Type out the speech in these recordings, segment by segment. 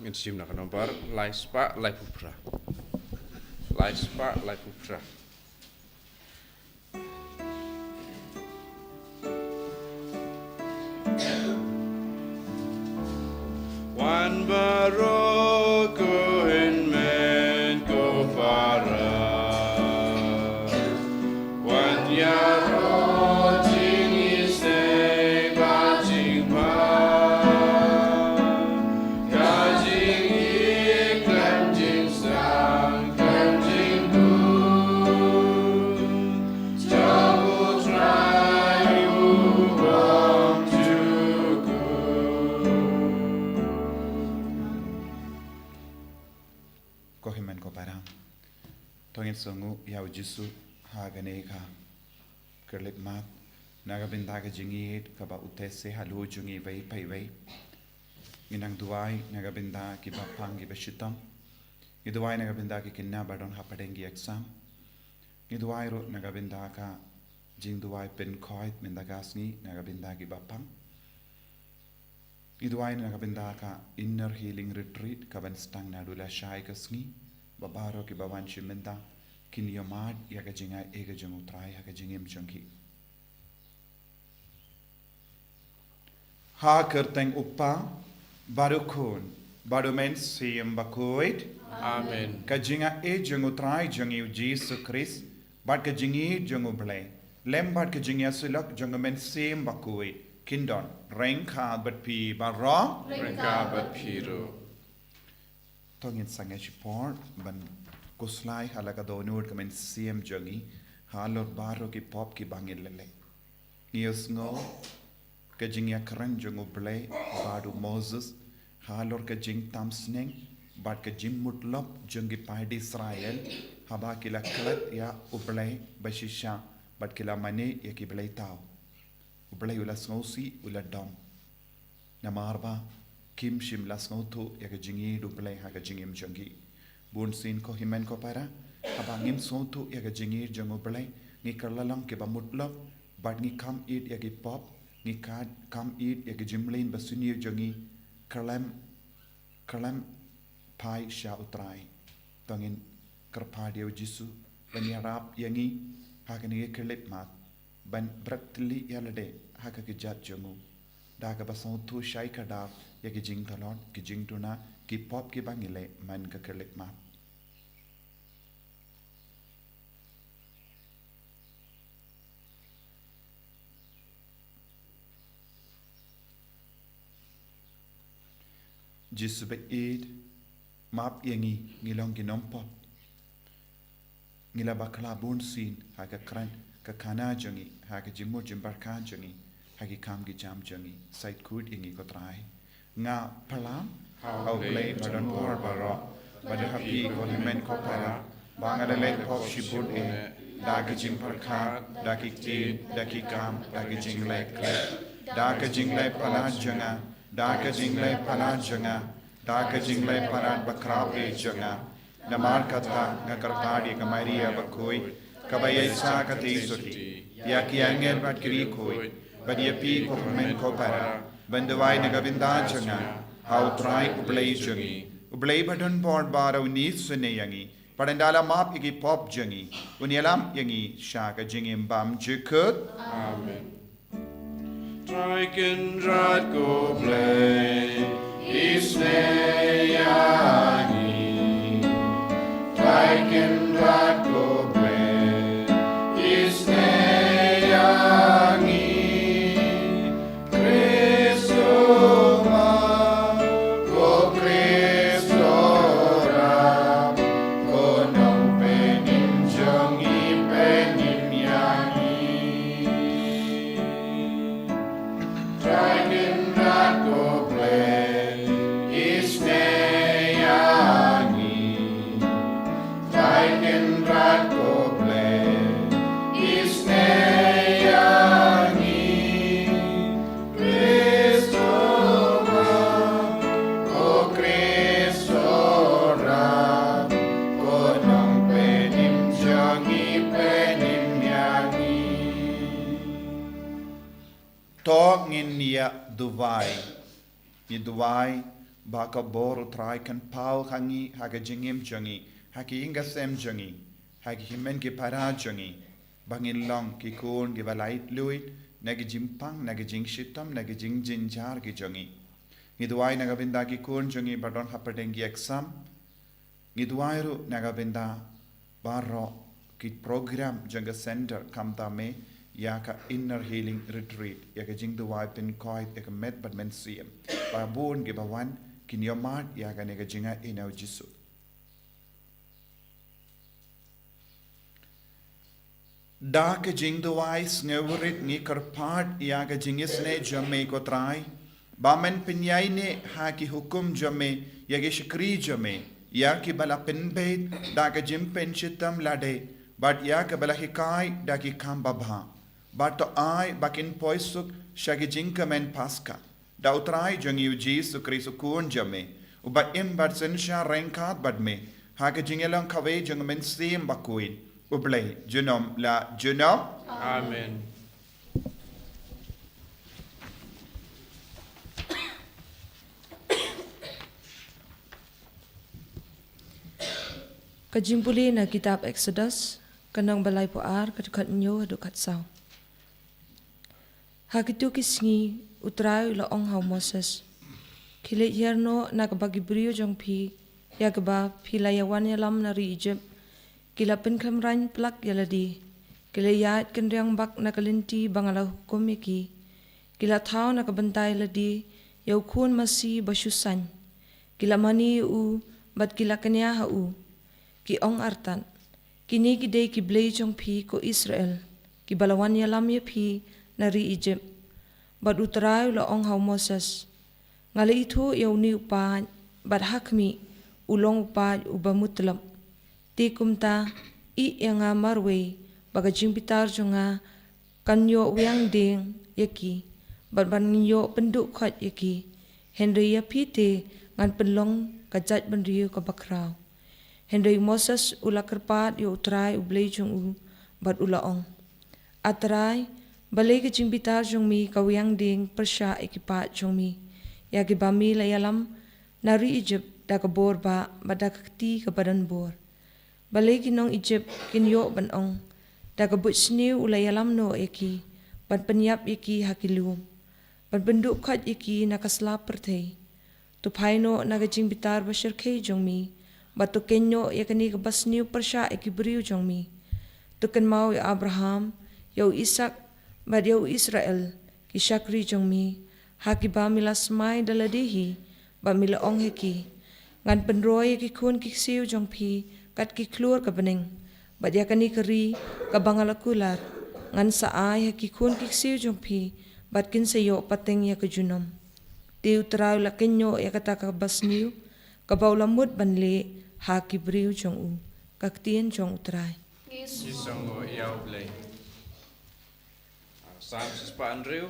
ngin sim nak nomor lai spa lai pupra. Lai spa lai pupra. Wan baroko in men go fara. Wan yaro jing is a bajing pa. Gajing I cleansing sang cleansing good. Jabu try you want to good. Kohiman ko parang tongin songu yaw jisu hagane ka kerlip mat nagabinda ka jingit ka ba utese halu jungi vai pai vai inang duai nagabinda ki bapang ki beshitam iduai nagabinda ki kinna badon hapadengi exam iduai ro nagabinda ka jing duai pen khoit mendagasni nagabinda ki bapang iduai nagabinda ka inner healing retreat ka ban stang nadula shai ka sngi babaro ki bawan shimenda kin yomad yaga jinga ega jungu trai yaga jingim jungi ha kerteng uppa barukun barumen siyem Bakhuid Amen. ka jinga e jungu trai jungi Jesus Christ bad ka jingi jungu Palei lem bad ka jinga sulak jungu men siyem Bakhuid kindon rengka bat pi barra Rengka bat piro. tongin sange support ban kuslai halaga donur kamen CM jungi halor baro ki pop ki bangil lele nius ngo ka jingya kran jungu Palei badu Moses halor ka jing tam sneng bad ka jim mutlop jungi pahdi Israel haba kila klat ya ublai bashisha bad kila mane ya ki Palei tau ublai ulas ngosi ula dom namarba kim shim las ngotu ya ka jingi du Palei ha ka jingim jungi bun sin ko himen ko para abangim sotu ya ga jingir jango Palei ni karlalang ke bamutlop bad ni kam it ya gi pop ni kad kam it ya gi jimlin basunir jangi kalam pai sha utrai tangin karpadio jisu banyarap yangi hakani kelip mat ban bratli yalade hakaki jat jango daga basontu shai kada ya gi jing talon gi jing tuna ki pop ki bangile man ka kelip mat jisu be id map yangi ngilong ginom pop ngila bakla bun sin ha ka kran ka kana jangi ha ka jimu jimbar kan jangi ha ki kam gi jam jangi sait kud yangi ko trai nga palam how Palei badan por baro badan happy ko himen ko para bangala le pop shibud e dagi jim parkha dagi tin dagi kam dagi jingle kle dagi jingle palan janga dagi jingle palan janga dagi jingle palan bakrab e janga namar kata ngakarpadi kamaria Bakhuid kabaya sa kati suti ya ki angel bat kri koi badia pi ko men ko para bandawai nagabinda janga how try Palei jangi Palei badon board bara uni sune yangi padandala map igi pop jangi unyalam yangi shaka jingim bam jikut Amen. Triken drat go Palei isne yangi. Triken drat go Palei isne yangi. Tog ngin niya duwai. Ni duwai baka bor try kan pau hangi haga jingim jangi haki inga sem jangi haki himen ki para jangi bangin long ki kun ki balait luit nagi jimpang nagi jing shitam nagi jing jinjar ki jangi ngidwai naga binda ki kun jangi badon hapadengi exam ngidwai ru naga binda baro ki program janga center kamta me yaka inner healing retreat yaka jing duwai pin koi yaka met bad men siem ba bon ge bawan kin yomat yaka nega jinga inau jisu da ke jing duwai sngewerit ni karpat yaka jingis ne jame ko trai ba men pinyai ne ha ki hukum jame yaka shikri jame yaki bala pin bait da ke jim pen chitam lade but yaka bala hikai da ki kamba bha but to I bakin poisuk shagi jinka men paska da utrai jangi ujisu krisu kun jame uba im bad sensha renkat bad me haga jingelang kawe jang men sim Bakhuid ublay junom la junom Amen. Kajimpuli na kitab Exodus kanang balay po katukat nyo adukat saw. Hakitu kisngi utray laong haw Moses. Kile yerno nakabagibriyo jong pi yagaba pilayawan yalam nari Egypt. Kila pinkramran plak yaladi. Kila yat kenriang bak nakalinti bangala hukum yaki. Kila tao nakabantay ladi yaw kun masi basyusan. Kila mani u bat kila kanya hau. Ki ong artan. Kini gide ki blay jong pi ko Israel. Ki balawan yalam ya pi nari Egypt. Bad utray laong haw Moses. Ngali itu yaw ni upad. Bad hakmi ulong upad ubamutlam. Ti kumta i yang nga marway. Bagajing pitar jong nga kanyo wiyang ding yaki. Bad banyo penduk khat yaki. Henry ya pite ngan penlong kajat bandriyo kabakraw. Henry Moses ula kerpat yo utray ublay jong u bad ulaong. Atray balay ke jimbitar jong mi kawiyang ding persya ikipat jong mi. Ya gibami layalam nari Egypt da kabor ba badakti kabadan bor. Balay kinong Egypt kinyo banong. Da kabut sniu ulayalam no eki. Bad penyap eki hakilum. Bad benduk kat eki nakaslap pertay. Tupay no nagajimbitar basyar kay jong mi. Batu kenyo yakani kabas niu persya ikibriu jong mi. Tuken mau ya Abraham, yau Ishak, bad yau Israel, ki syakri jong mi. Haki ba mila smai daladihi, ba mila ong heki. Ngan penroy ki kun ki siu jong pi, kat ki keluar ka bening. Bad yakani keri, kabangala kular. Ngan saay haki kun ki siu jong pi, bad kin sayo pateng ya kejunom. Tiu teraw la kenyo ya kata kabas niu, kabaw lamut banli, haki briu jong u, kaktien jong utray. Isongo iau blay. Sam spa Andrew,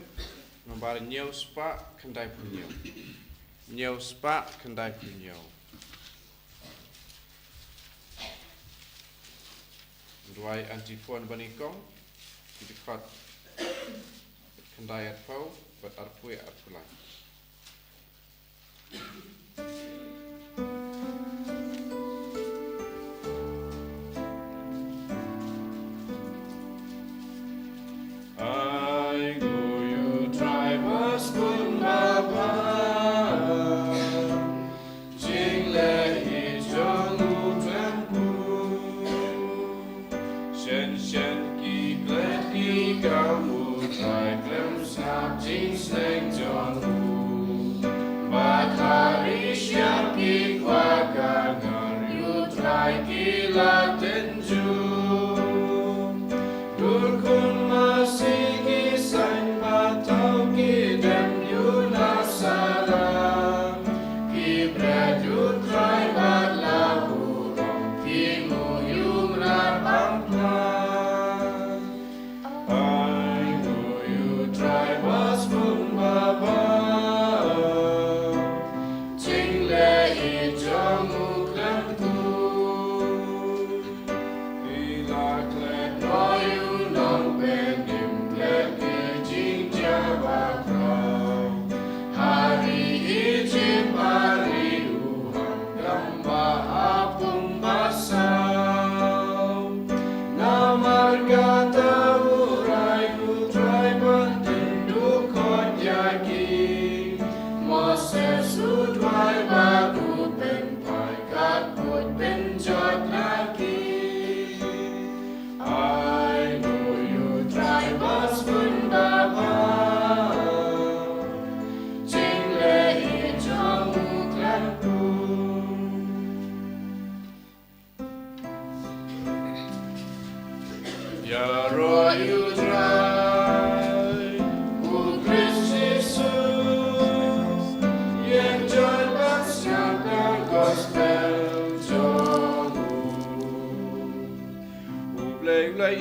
nombara nyau spa kendai punyau. Nyau spa kendai punyau. Duai antifon banikong, didekat kendai at pau, bat arpui at pulang.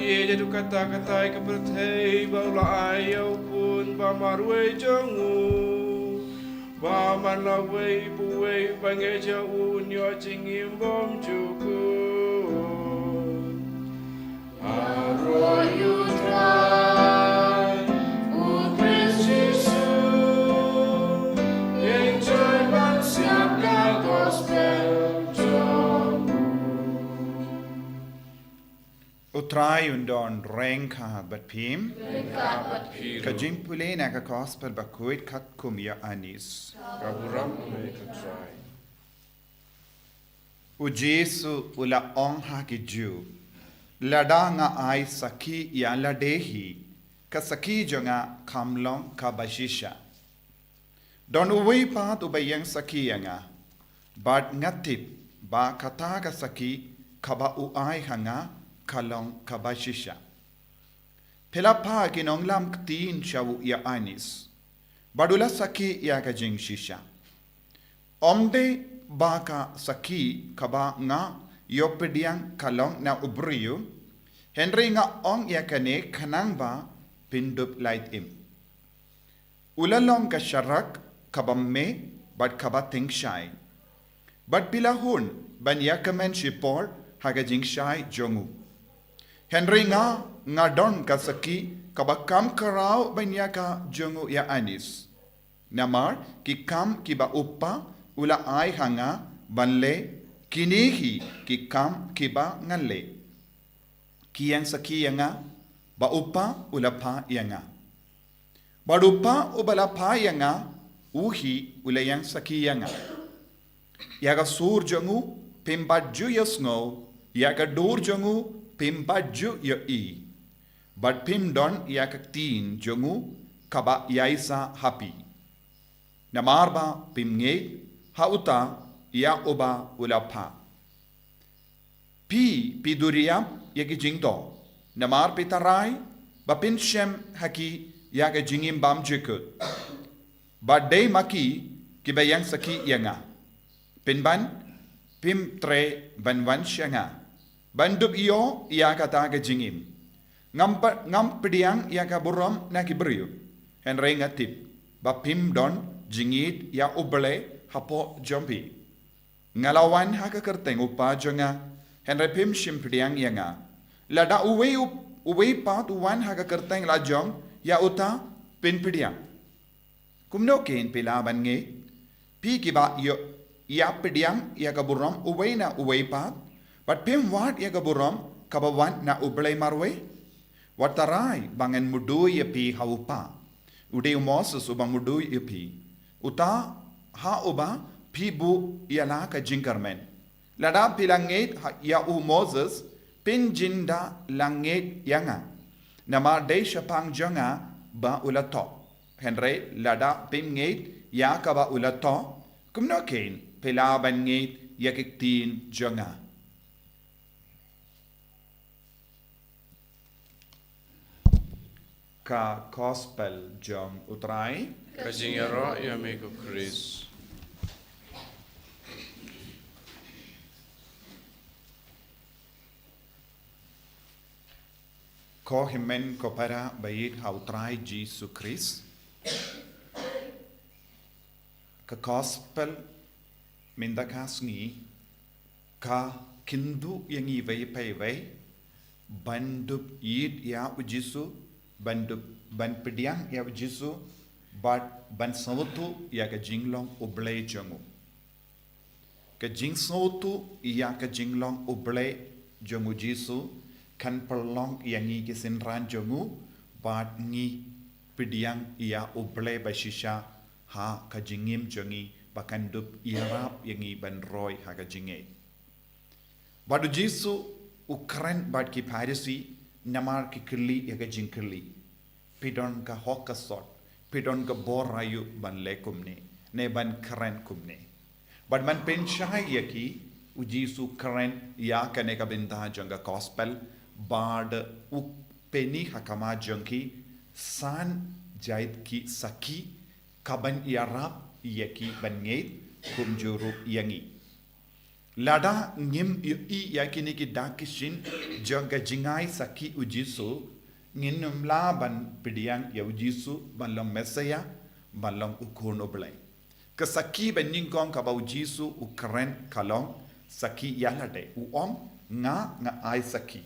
ye jadu kata-kata ke bertei baulai au pun ba marwe jangu ba manawei buwe bange jau nyo jingim bom juku Arroy you try O precious enjoy ban siap ka gospel Utrai undon rengka bat pim. Kajim pule na ka gospel Bakhuid kat kumya anis. Kaburam me ka try U Jesu ula ong ha ki ju. Lada nga ai saki ya ladehi. Ka saki jo nga kamlong ka bashisha. Don uwi pat ubayang saki nga. Bat ngatip ba kata ka saki kaba uai hanga kalong ka bashisha. Pelapa kinong lam ktiin shawu ya anis. Badula saki ya ka jing shisha. Omde baka saki kaba nga yopediang kalong na ubriyo. Henry nga ong yakane kanang ba pindup light im. Ulalong ka sharak kabamme bad kaba ting shai. Bad pilahun ban yakamen shipor haga jing shai jongu. Henry nga don ka saki kaba kam karao ban yaka jongu ya anis. Namar ki kam kiba uppa ula ai hanga banle kinihi ki kam kiba ngalle. Kiyang saki yanga ba upa ula pa yanga. Badupa ubala pa yanga uhi ula yang saki yanga. Yaga sur jangu pimbadju yasngo yaga dur jangu pimbadju yo I. Bad pimdon yaga tin jangu kaba yaisa happy. Namarba pimnge hauta ya uba ulapa. Pi duriam yagi jingdo. Namar pitarai bapin shem haki yaga jingim bam jikut. Badai maki kibayang saki yanga. Pinban pim tre banwan syanga. Bandub iyo yaga taga jingim. Ngam pediang yaga buram na kibriyo. Henry ngatip. Bapim don jingit ya ubale hapo jompi. Ngalawan haka kerteng upa jonga Henry pim shimpidiang yanga. Lada uwe pat uwan haka kerteng la jong ya uta pinpidiang. Kumno ken pilaban nge. Pi kiba yo ya pidiang ya kaburam uwe na uwe pat. But pim wat ya kaburam kabawan na ublay marwe. Wataray bangan mudu ya pi haupa. Ude Moses ubang mudu ya pi. Uta ha uba pi bu yala ka jingkarmen. Lada pilangit ya Moses pin jinda langit yanga. Nama desha pang jonga ba ulato. Henry lada pin ngit ya ka ba ulato. Kumno ken pilaban ngit yakiktin jonga. Ka gospel jong utrai. Kajingero ya me ko Chris Ko himen ko para bayit hautrai Jesu Christ. Ka gospel minda ka Sngi ka kindu yang I vei pei vei bandup yid ya Jesu bandup ban pediang ya Jesu but ban sawtu ya ka jinglong ublay jongu. Ka jing sawtu ya ka jinglong ublay jongu Jesu kan perlong yang ngi kisinran jongu bat ngi pediang ia ublay bashisha ha ka jingim jongi bakandup irap yang ngi ban roy ha ka jinge. Badu Jesu ukran bat ki parisi namar ki kirli ya ka jingkirli. Pidon ka hokasot pidon ka borayu ban lekumne ne ban karen kumne. Bad man penshai yaki u Jesu karen ya ka ne ka binta jonga gospel bad u peni hakama jonki san jait ki saki kaban yarap yaki ban ngeit kumjuru yangi. Lada ngim i yakini ki dakishin jaga jingai saki ujisu nginum laban pidiang ya ujisu balong mesaya balong ukono belai. Kesaki beningkong kaba ujisu ukeren kalong saki yalade uom nga ai saki.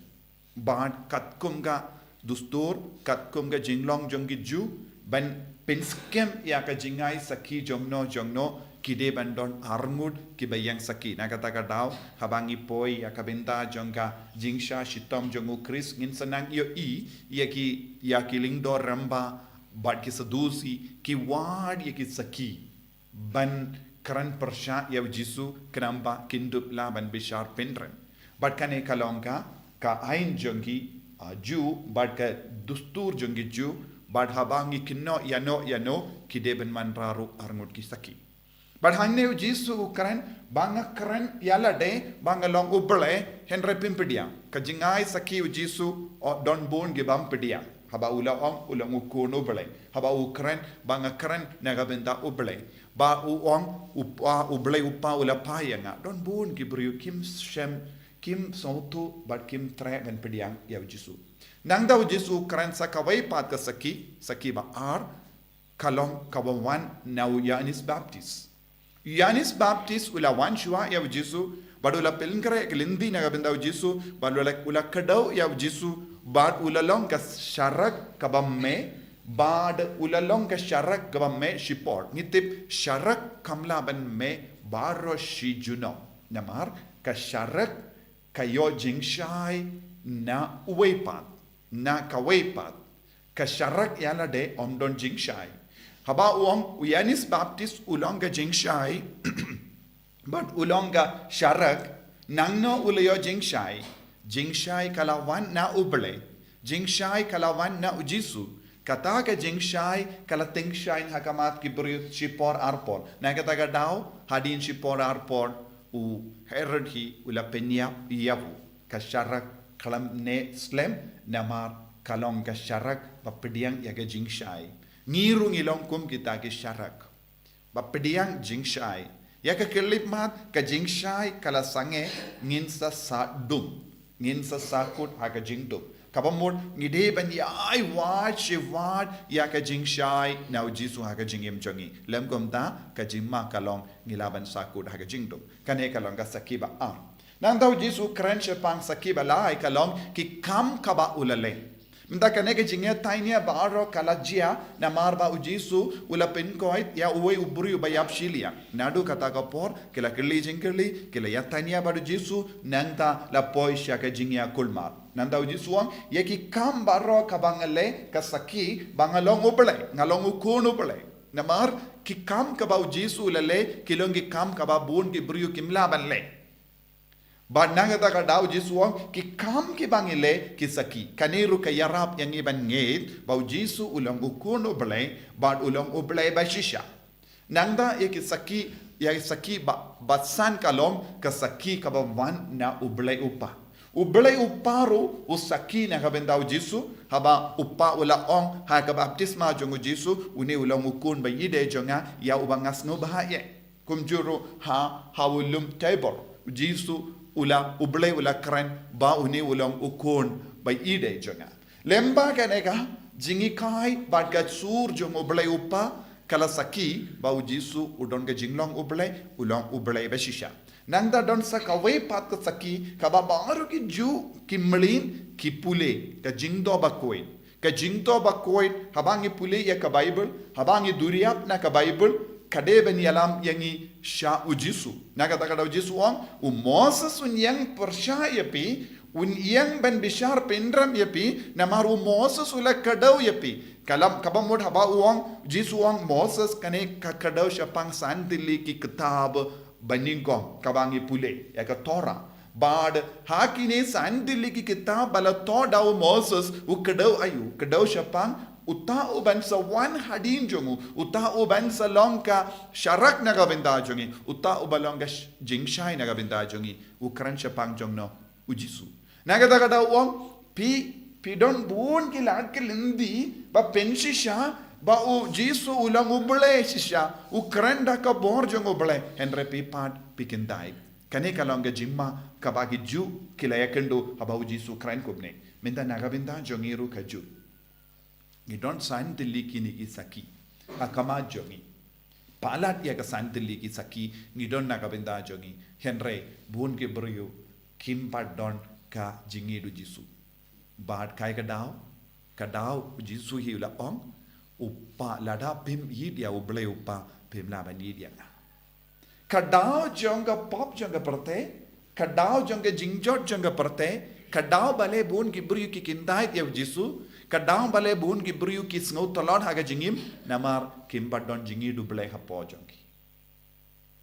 Bad katkumga dustur katkumga jinglong jongi ju ban pinskem ya ka jingai saki jongno kide bandon armud kibayang saki na kata daw habangi poi ya kabenta jongka jingsha shitom jongu kris ngin sanang yo ya ki lingdo ramba bad ki sadusi ki wad ya ki saki ban karan persha ya jisu kramba kindup la ban bishar pendren bad kane kalongka ka ain jongi ju bad ka dustur jongi ju bad habangi kinno yano kide ben man raru armud ki saki. But hanne jisu karen banga karen yala de banga long ubele henre pimpedia kajingai saki jisu o don bon gibam pedia haba ula ulang ukun ubele haba ukren banga karen nagabenda ubele ba upa ubele upa ula payanga don bon gibriu kim shem kim sautu but kim tre ben pedia ya jisu nangda jisu karen sakawai pat ka saki ba ar kalong kawan now Yanis Baptist Yanis Baptist ula wan shua ya jisu badula pelingkare kelindi na gabenda jisu badula ula kadau ya jisu bad ula long ka sharak kabamme bad ula long ka sharak kabamme shipor ngitip sharak kamla ban me baro shijuno namar ka sharak kayo jingshai na uwepat na kawepat ka sharak yala de omdon jingshai haba Yanis Baptist ulonga jingshai but ulonga sharak nangno ulayo jingshai kalawan na ubele jingshai kalawan na ujisu kata ka jingshai kala tingshai hakamat kibri shipor arpor na kata daw hadin shipor arpor u herod hi ula penya yavu ka sharak kalam ne slem namar kalong ka sharak papediang yaga jingshai ngirung ilong kum kita ke syarak bapediang jingshai ya ka kelip mat ka jingshai kala sange ngin sa sadum ngin sa sakut aga jingdum kabamur ngide ban ai wad ya ka jingshai now jisu aga jingim jongi lem kom ta ka jingma kalong ngilaban sakut aga jingdum kane kalong ka sakiba nang daw jisu kren pang sakiba lai kalong ki kam kaba ulale Minta kane ke jingia tainia baro kalajia na marba ujisu ula pinkoit ya uwe uburi ubayap shilia. Nadu kata kapor kila kili jingkili kila ya tainia baru jisu nanta la poisha ke jingia kulmar. Nanta ujisu ang ya ki kam baro kabangale kasaki bangalong ubele ngalong ukun ubele. Namar ki kam kaba ujisu ulale kilongi kam kaba bun ki buriu kimlaban le. But nangata ka daw jisuang ki kam ki bangile ki saki kaniru ka yarap yang iban ngit bau jisu ulang ukun ublay bad ulang ublay ba shisha nangda ya ki saki batsan kalom ka saki ka bawan na ublay uparu usaki na ka bendaw jisu haba upa ula ong ha ka baptisma jongo jisu uni ulang ukun ba yide jonga ya ubangas no bahaye kumjuru ha ulum table jisu ula ublay ula kren ba uni ulang ukun by ide jonga lemba kaneka jingi kai bad ga sur jong ublay upa kala saki ba ujisu udon ga jinglong ulang ublay ba shisha nangda don sa kawai pat ka saki ka ba baru ki ju ki mlin ki pule ka jingdo Bakhuid habangi pule ya ka bible habangi duriap na ka bible kade ben yalam yangi sha ujisu nakata kada ujisu ang Moses yang persya yapi yang ben bishar pendram yapi namaru Moses ula kadau yapi kalam kabamod haba uang jisu ang Moses kane kadau syapang sandili ki kitab baningkong kabangi pule ya ka Torah bad hakine sandili ki kitab bala to daw Moses u kadau syapang uta uban sa wan hadin jongu uta uban sa longka sharak na gabenda jongi uta ubalonga jingshai na gabenda jongi ukran syapang jongno ujisu nagata kada uang pi don bun ki lad ke lindi ba penshisha ba u jisu ulang ubele shisha ukran da ka bor jong ubele henre pi pat pikindai Kane kalong ga jimma kabagi ju kilaya kendo habau Jisu kran kubne. Minta nagabinda jongiru kaju. Ngidon san tiliki ni isaki. Akama jongi. Palat ya ka san tiliki saki ngidon nagabinda jongi. Henry bun ke brio kim don ka jingidu Jisu. Bad kai kadao Jisu hi la ong upa lada pim yidia uble upa pim la ban yidia. Kadao jonga pop jonga perte, kadao jonga jingjot jonga perte, kadao bale bun ki brio ki kindai dia Jisu, kadao bale bun ki brio ki sngo tolon haga jingim namar kim don jingidu ble hapo jongi.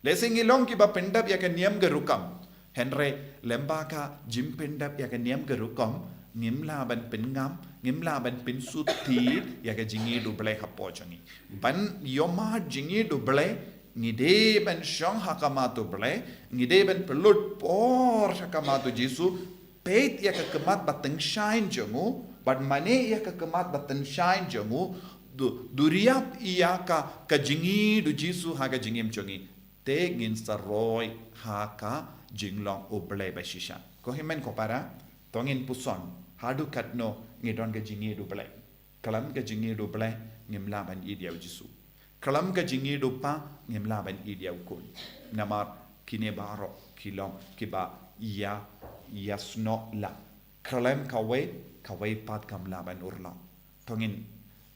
Lesing ilong ki ba pendap ya ka niam ga rukam. Henry lembaka jim pendap ya ka niam ga rukam. Ngim la ban pen ngam, ngim la ban pen suti ya ka jingi du ble hapo jangi. Ban yoma jingi du ble, ngide ban shong hakamatu ble, ngide ban pelut por hakamatu Jisu, peit ya ka kemat bateng shine jangu, ban mane ya ka kemat bateng shine jangu, duriap iya ka jingi du Jisu haga jingim jangi. Te ngin saroy haka jinglong u ble bashisha. Ko himen ko para, tongin puson. Hadu katno ngidon ga jingi du ble. Kalam ga jingi du ble ngim laban idiaw Jisu. Kalam ga jingi du pa ngim laban idiaw kun. Namar kine baro kilong kiba yasno la. Kalam kawe pat kam laban urlang. Tongin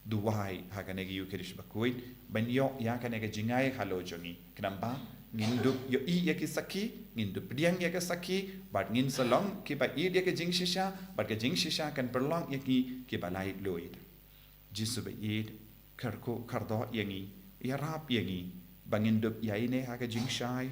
duwai haganegi yukirish Bakhuid banyo yakanega jingai halo jongi. Kenapa? Ngindup yo I ya kisaki, ngindup diang ya kisaki, bat ngin salong ki ba I dia ke jing shisha, bat ke jing shisha kan perlong ya ki ba lai loid. Jisu ba id karko kardo yangi, ya rap yangi, bangindup yaine ha ke jing shai,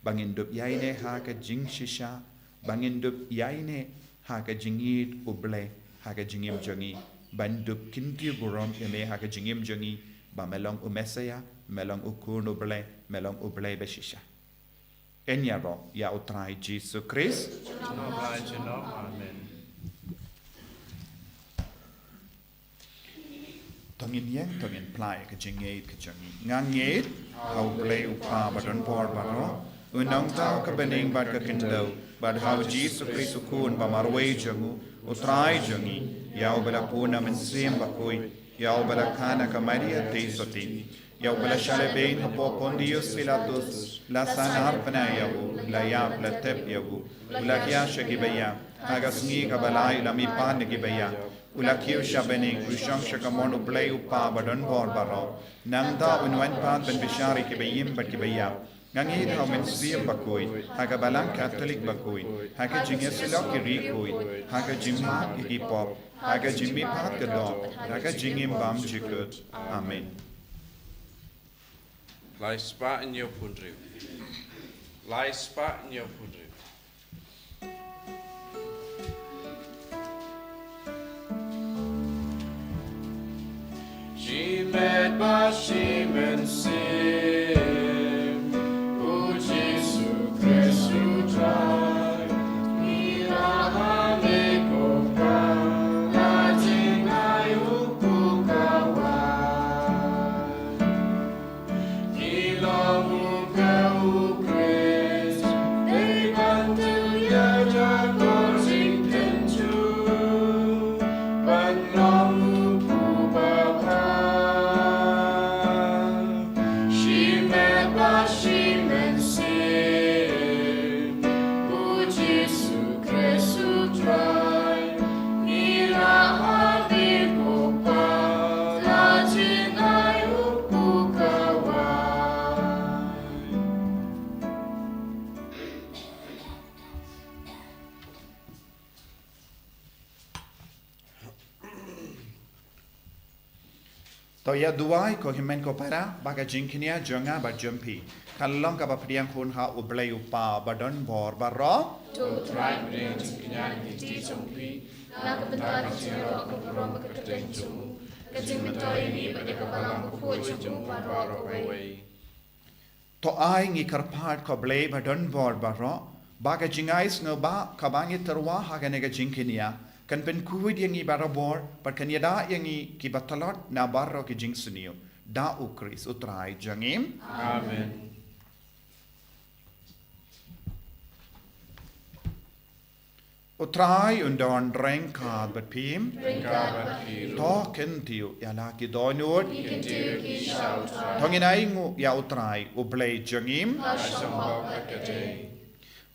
bangindup yaine ha ke jing shisha, bangindup yaine ha ke jingid uble ha ke jingim jongi, bandup kinti burom yame ha ke jingim jongi, ba melong umesaya, melong ukun uble, melong uble beshisha. Enyaro ya utrai Jisu Christ. Amen. Tongin yang tongin plai ke jingait ke jongi. Ngangait hau play upa badon por baro. Unong tau ke bening bad ke kendo. Bad hau Jisu Christ ukun ba marway jongu. Utrai jongi. Yau bala puna mensim Bakhuid. Yau bala kana ka Maria teisoti. Yau bala shalebein hapo Pontius Pilatus. La sanar panayawu. La yab la tep yawu. Ula kya shakibaya. Hagas Sngi ka balay la mipan gibaya. Ula kiu shabening ushang shakamon uplay upa badon bor baro. Nangda unwan pan ben bishari kibayim bat kibaya. Ngangit hau mensiam Bakhuid. Haga balang Catholic Bakhuid. Haga jingesilok kirikuid. Haga jimma ikipop. Haga jimmi pat kadom. Haga jingim bam jikut. Amen. Lai spa in your pundru. Lai spa in your pundru. She met by she men sim. O Jesu Christu try. Mira hameko pa. La jingai upukawai. To ya duai ko himen ko para baga jingkinia jonga ba jumpi. Kalong ka ba priang kun ha ublay upa badon bor baro. To try bring kinyan di jumpi. Na kabentar jero ko rom ka teng jumu. Ka jimitoy ni ba de ka balang ko jumu baro away. To ai ngi karpat ko blay badon bor baro. Baga jingais no ba kabangi terwa ha ganega jingkinia. Kan pen kuwid yang i barabor, par kan yada yang i ki batalot na barro ki jing sunio. Da ukris utrai jangim. Amen. Utrai undon rengkad bat pim. Ringkabat kiru. Token tiu ya laki donut. Kintiu ki syautra. Tongin aingu ya utrai ublay jangim. Asambau kakadei.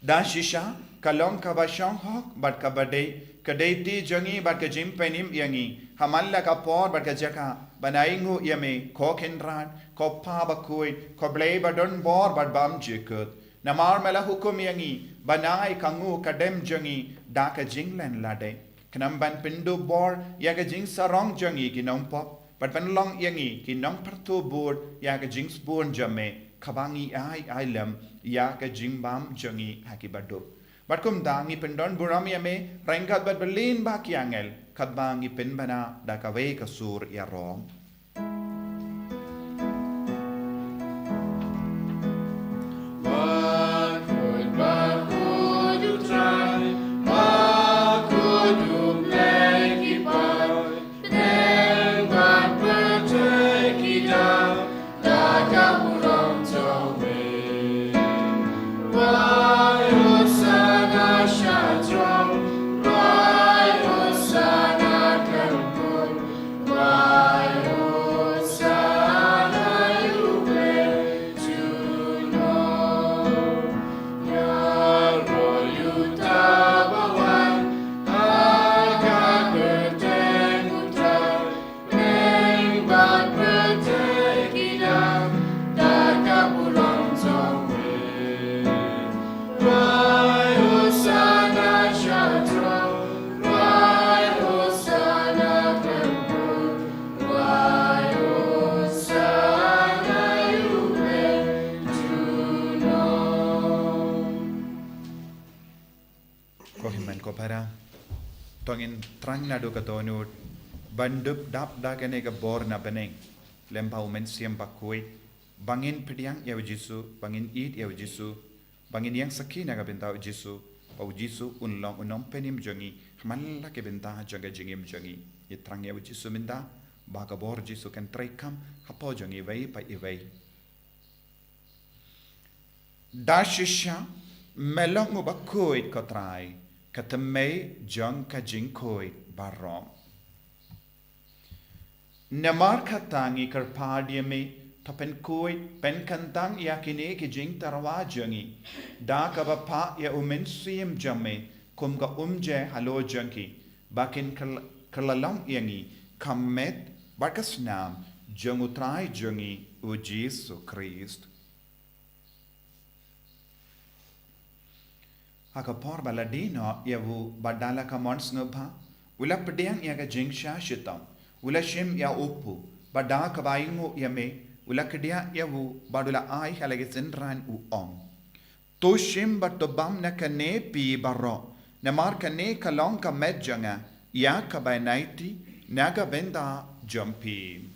Dashisha kalong kabashong hok bat kabadei. Kadeti jangi bat kajim penim yangi. Hamalla kapor bat kajaka. Banaingu yame kokenran. Kopa Bakhuid. Koblay badon bor bat bam jikut. Namar mela hukum yangi. Banai kangu kadem jangi. Daka jinglan lade. Kenamban pindu bor. Yaga jing sarong jangi kinong pop. Bat panlong yangi kinong pertu bor. Yaga jing spoon jame. Kabangi ai lem. Yaga jing bam jangi haki badu. Bat kum dangi pendon buram yame. Rengkat bat berlin bak yangel. Kadbangi pinbana. Daka ve kasur ya rong. Bakhuid utrai. Bakhuid ublay kipai. Neng bat bertek kita. Daga burong tawe. Rai usana syatro. Rai usana kempur. Rai usana ublay tuno. Kohiman ko para tongin trang na do katonut bandup dap da kene ka bor na beneng lempau men siam Bakhuid bangin pediang ya Jisu bangin eat ya Jisu bangin yang sakina ka bentau Jisu au Jisu unlong unom penim jangi hamalla ke benta jaga jingim jangi ye trang ya Jisu minda ba ka bor Jisu kan trekam hapo jangi vai pa ivai dashisha melong Bakhuid ko trai katamay jang ka jingkoy barom. Namar katangi karpadyame tapen koy pen kantang yakine ki jing tarwa jangi da kabapa ya umensiyem jame kum ka umje halo jangi bakin kalalam yangi kamet bakasnam jangutrai jangi u Jesu Christ. Haka por baladino yavu badala ka mons ngubha ula pediang yaga jingsha shitam ula shim ya upu bada ka baingu yame ula kedia yavu badula ai halage senran u ong to shim bato bam na kane pi barro na mar kane kalong ka medjanga ya ka bainaiti naga benda jumpi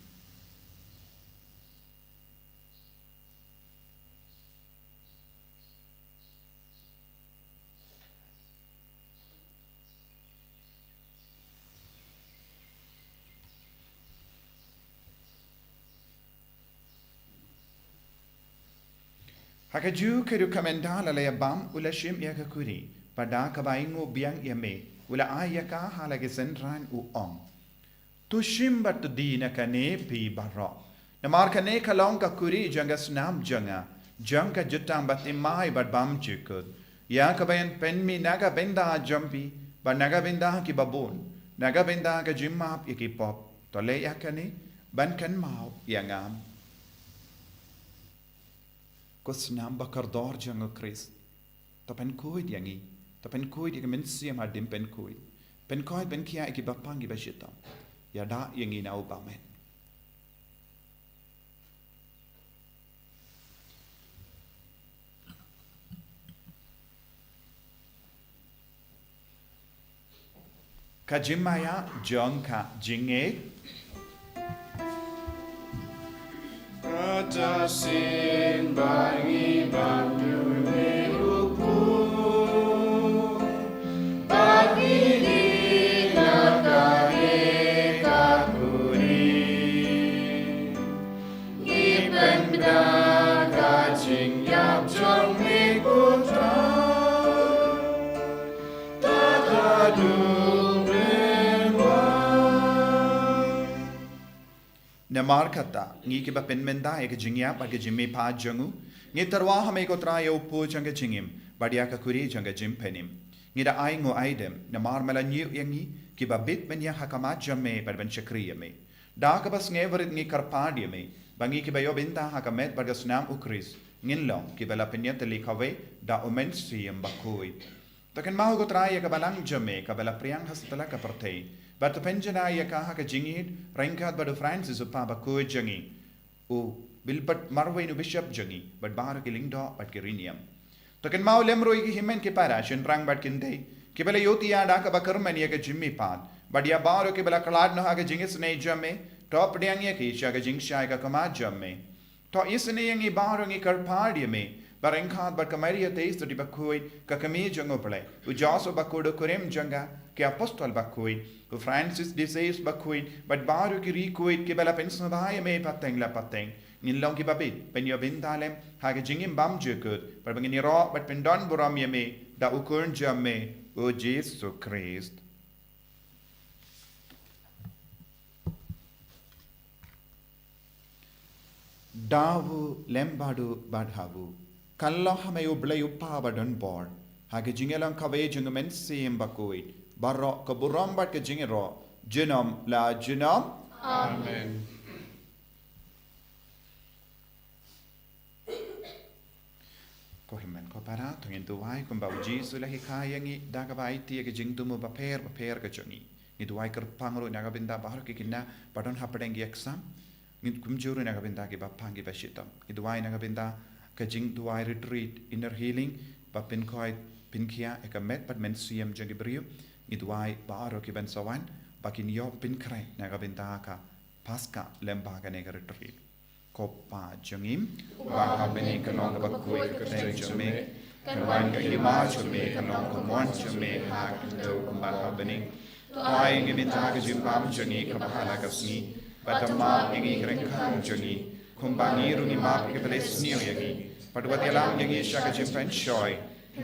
Hakaju kedu kamendala le bam ula shim ya kakuri pada kabaingu biang yame ula ayaka halage senran u ong tu shim bat di na kane pi barro namar kane kalong kakuri janga snam janga jutang batimai bat bam chikut ya kabayan penmi naga benda jampi ba naga benda ki babun naga benda ka jimmap ikipop tole yakane ban kan mau yangam Kusnam bakardor jango Christ. Tapen kuid yangi. Tapen kuid yang mensiam hadim pen kuid. Pen kuid ben kia iki bapangi bashitam. Yada yangi na ubamen. Kajimaya jongka jinge. Atasin bangi bangune hukum bagi di nakari kakuri ipen benda kacing yap jong mikutra tata Namar kata, ngi kiba penmenda eka jingya bagi jimme pa jangu, ngi terwa hame ko Taïew po janga jingim, badia ka kuri janga jim penim. Ngi da ai ngo aidem, namar mela nyu yangi, kiba bit benya hakama jamme bad ben chakriya me. Da ka bas ngeverit ngi karpadia me, bangi kiba yo binta hakamet baga snam ukris, ngin long kiba la penyata likawe da omensium Bakhuid. Takan mahu ko Taïew ka balang jamme ka bala priang hastala ka partei. But the penjana ya kaha ka jingid, rangkat badu Francis upa Bakhuid jangi. O bilbat marwe nu bishop jangi, but bar ki lingdo but kiriniam. Takan mau lemro ki himen ki parash and rang bat kinde. Ki bala yoti ya da ka bakarman ya ka jimmi pad. But ya baro ki bala kalad no ha ka jingis ne jamme, top diang ya ki sha ka jing shai ka kama jamme. To isne yangi baro ngi karpadi me. Barangkat bat kamaria teis to di Bakhuid ka kami jango pale. Ujaso Bakhuid kurim janga ki apostol Bakhuid. Francis disease Bakhuid, but baru ki rikuid ki bala pensno bahaya me pateng la pateng. Ngin long ki babit, pen yo bindalem, hage jingim bam jukut, but bangin ro, but pendon buram ye me, da ukurn jam me, o Jesu Christ. Davu lembadu badhavu, kallah me ublay upa badon board, hage jingelang kave jungumen sim Bakhuid. Barro ka buram bat ka jingero jinom la jinom Amen. Ko himen ko para tungin tuwai kum bau Jesu lahi kayangi da ka bai ti ka jing tumu ba per ka jungi ni tuwai ker pangro na ka binda bahar ki kinna padon hapadeng gi exam ni kum juru na ka binda ki ba pangi ba shitam ni tuwai na ka binda ka jing tuwai retreat inner healing ba pin koi pin kia e ka met pat men siam jangi brio Idwai baaro ki ben sawan bakin yo pin krai naga bintaka paska lembaga nega retreat kopa jangim ba bene kalong ba koi ka jame kan ga yima jame kalong ko mon jame ha do ba bene toy ngi bintaka jimbam jangi ka bhala ka sni batama ngi kren khang jangi kumbangi ru ni ma ke ples ni yagi padwat yalam ngi shaka jimpan shoy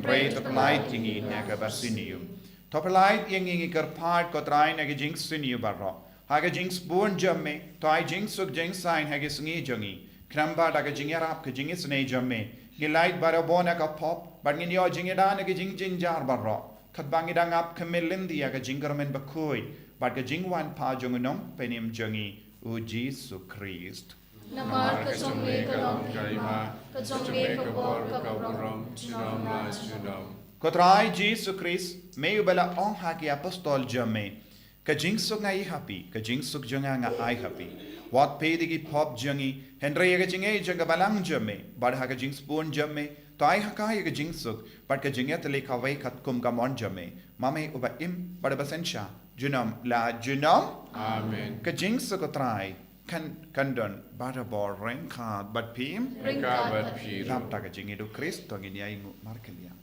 rate of light ngi naga basinium Topalite yang ingi kerpart ko try na gijing sinu barro. Haga jings born jamme, toy jings suk jing sign haga sngi jangi. Kramba daga jingarap ka jingis ne jamme. Gilait bara bona ka pop, but ngin yo jingida na gijing jinjar barro. Kat bangidang ap kamilindi aga jingarmen Bakhuid, but ka jingwan pa jungunong penim jangi u Jesu Christ. Namar ka jongme ka long kaima, ka jongme ka bor ka buram, chinom la chinom. Kotrai Jesu Christ, may ubala ong haki apostol jamme. Ka jingsuk nga happy, ka jingsuk junga nga ay happy. Wat pedigi pop jangi, Henry ka jingay janga balang jamme, bad haka jings born jamme, to ay haka ka jingsuk, but ka jingatali kaway kat kum gamon jamme. Mame uba im, bad basensya, junam la junam. Amen. Ka jingsuk kotrai, kandon, bada bor rengkad, bad pim. Rengkad bad pim. Lamta ka jingidu Christ, to ginyay ngu markelia.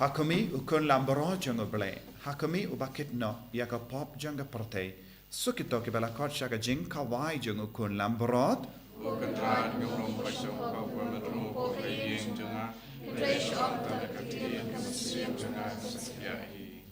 Hakumi ukun lambaro jango ble. Hakumi ubakit no yaka pop janga prote. Sukito ki bala kot shaka jing kawai jango kun lambarot. Ukatrat ngom pasong ka pamatro ko kayeng janga. Fresh on ta kati ang masim janga sakyahi.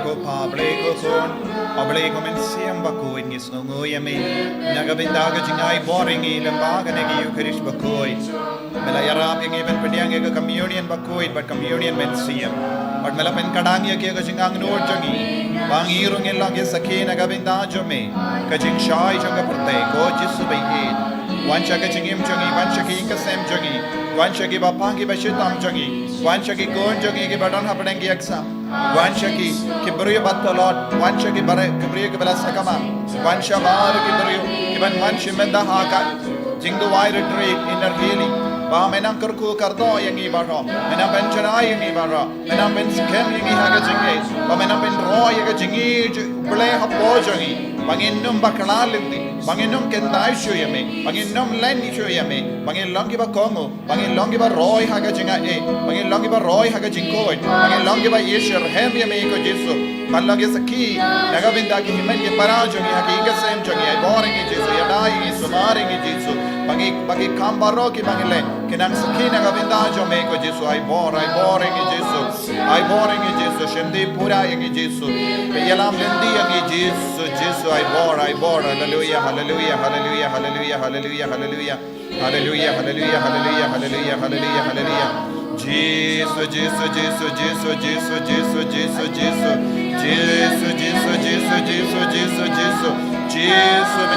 ko Palei ko kon Palei ko men siam Bakhuid ni Sngi me nagabinda ka jingai boring i lembaga negi Eucharist Bakhuid mela yarap yang even pediang ke communion Bakhuid but communion men siam but mela pen kadang ya ke jingang nur jangi bang irung elang ke sakhe nagabinda jome ka jing shai janga prate ko jisu bai Wansha ke jingim jangi wansha ke ikasem jangi wansha ke bapang ke bashitam jangi wansha ke kon jangi ke badan hapadang ke aksa wansha ke beriyo batolot wansha ke beriyo ke balas sakama wansha bar ke beriyo ke ban wansha menda haka jingdu wai retreat inner healing ba menang kerku kardo yang ibaro menang penjara yang ibaro menang penskem yang haga jingi ba menang pen ro yang jingi bele hapo jangi banginnum bakalalindi banginnum kendai shuyame banginnum lendi shuyame bangilongi ba kongo bangilongi ba roy haga jinga bangilongi ba roy haga jingkoi bangilongi ba yeshur hemyame ko jesu ballogi saki nagabinda ki himen ke parajongi haga sem jongi ai boring jesu yadai sumaring jesu bagi kambaro ki bangile kenang saki nagabinda jome ko jesu ai boring jesu shemdi pura yang jesu yalam lendi yang jesu ai bor hallelujah hallelujah hallelujah hallelujah hallelujah hallelujah hallelujah hallelujah hallelujah hallelujah hallelujah hallelujah Jesus Jesus Jesus Jesus Jesus Jesus Jesus Jesus Jesus Jesus Jesus Jesus Jesus Jesus Jesus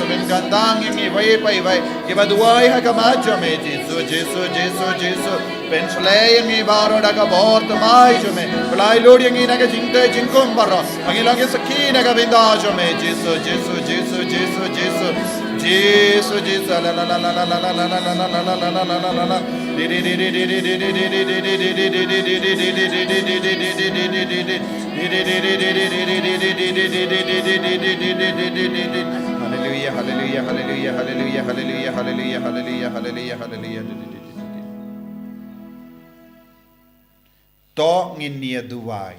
benkandang yang vai ibaduai hakamajame Jesus Jesus Jesus Jesus penslay yang ibaro daga bort mai jome blai lord yang inaga jingte jingkom baro mangilange sakina ga bindajome Jesus Jesus Jesus Jesus Jesus Jesus Jesus la la la la la la la la la la la la la la la la hallelujah hallelujah hallelujah hallelujah hallelujah hallelujah hallelujah hallelujah hallelujah to nginia duwai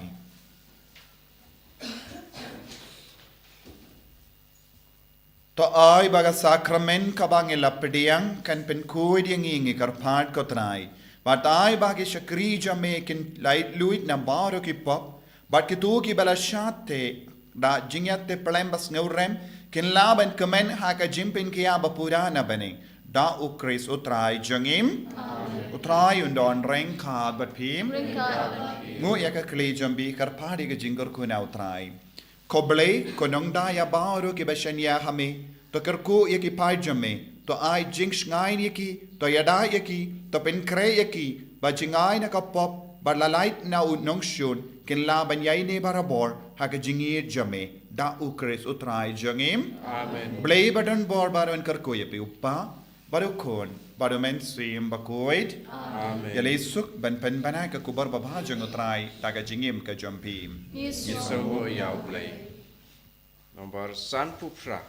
to ai baga sakramen ka bang lapdiang kan pen kuid yang ingi karpat ko trai but ai bagi shakri jame kin light luit na baro ki pop but ki tu ki bala shate da jingyate plembas ngurem kin laban kemen ha ka jimpin ki aba purana bane da ukris utrai jangim utrai undon reng ka bat phim ngu ya ka kli jambi karpadi ga jingur ku na utrai koble konong da ya baro ki bashanya hame to kerku ya ki pai jame to ai jing sngai ni ki to yada ya ki to pen kre ya ki ba jingai na ka pop ba la light na unong shun kin la ban yai ne barabor ha ka jingi jame da ukris utrai jangim amen blei badan bor baron kerku ya pi uppa baru kon baru men sim Bakhuid amen ya lesuk ban pen banai ka kubar babha jang utrai ta ka jingim ka jampim Yesu ya blei nomor san pupra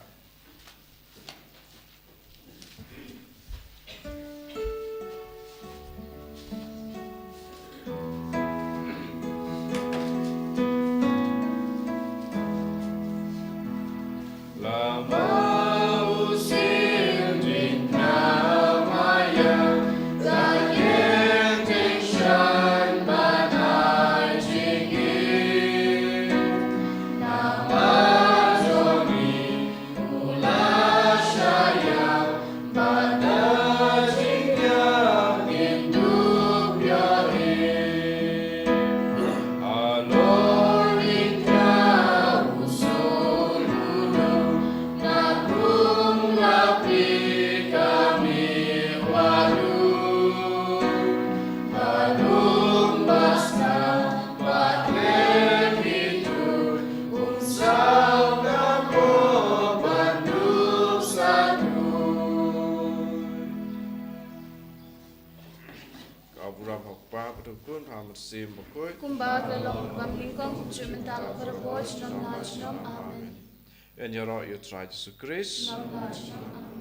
sim Bakhuid kumbaga long banging kong jumental perapos nom na nom amen en jaro you try Jesus Christ nom na nom